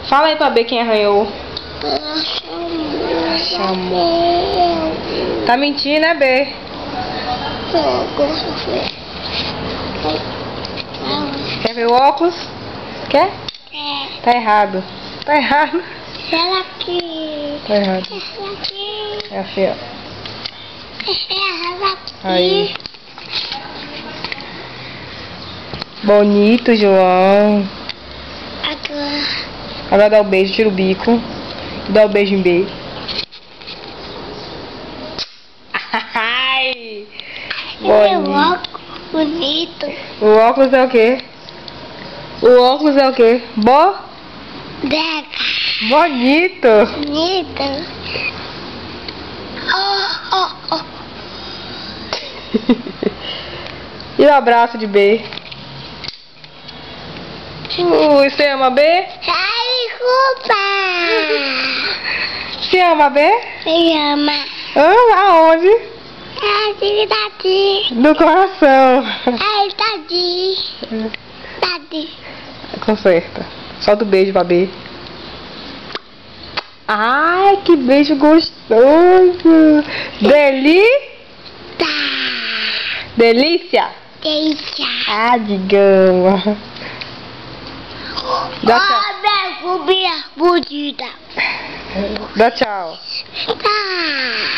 Fala aí pra B quem arranhou. Chamou. Tá mentindo, né, B? Quer ver o óculos? Quer? Tá errado. Tá errado. Ela aqui. Tá errado. Ela aqui. É assim, ó. Ela aqui. Aí. Bonito, João. Agora dá o beijo, tira o bico. Dá o beijo em B. Ai! Bonito. Bonito. O óculos é o quê? O óculos é o quê? Deca. Bonito. Bonito. Oh. E o abraço de B? Você ama B? Ai, desculpa. Você ama B? Me ama. Aonde? Ai, Tati. No coração. Ai, Tati. Tati. Conserta. Solta o beijo pra B. Ai, que beijo gostoso. Delícia? Delícia. Ah, de gama. Dá tchau. Minha bonita. Dá tchau. Tá.